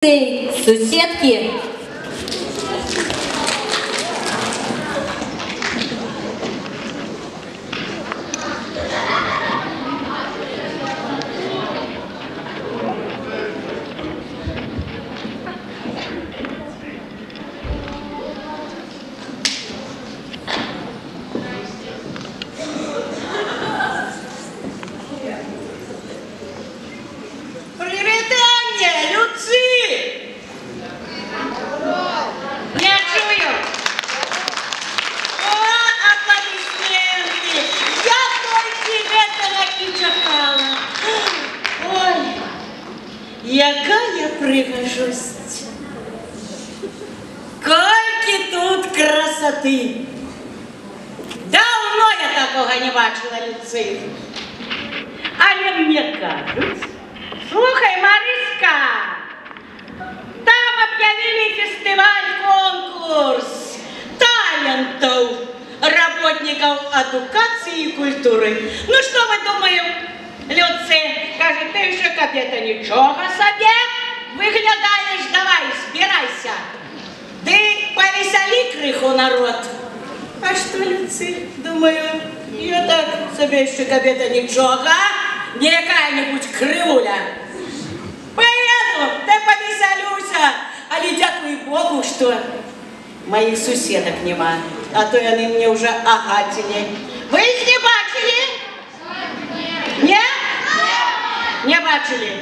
Соседки. Якая пригожость! Кольки тут красоты! Давно я такого не бачила, Люци. Але мне кажуть, слухай, Мариска, там объявили фестиваль-конкурс талентов работников адукации и культуры. Ну что мы думаем? Люци, каже, ти ще капета нічого собі виглядаєш, давай, збирайся. Ти повесели криху народ. А что, Люци, думаю, я так собі ще капета нічого, не яка-нибудь кривуля. Поеду, да повеселюся, але дякую Богу, что моих суседок нема, а то они мне уже агатили. Вы их не бачили? Нет? Не бачили?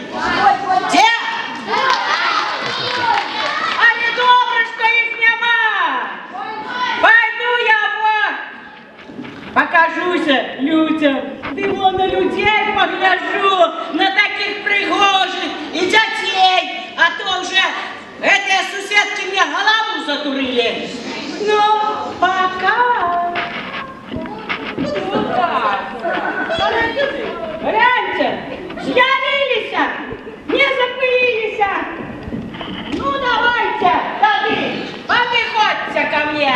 Где? А не добре, що їх нема. Пойду я вот. Покажуся людям. Ти вон на людей погляжу, на таких пригожих и детей. А то уже эти суседки мне голову задурили. Ну, пока. Гляньте, з'явились, не запылились. Ну давайте, тады, подходите ко мне.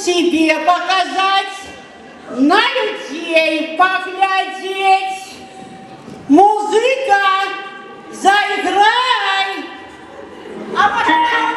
себе показать, на людей поглядеть. Музыка, заиграй! А может,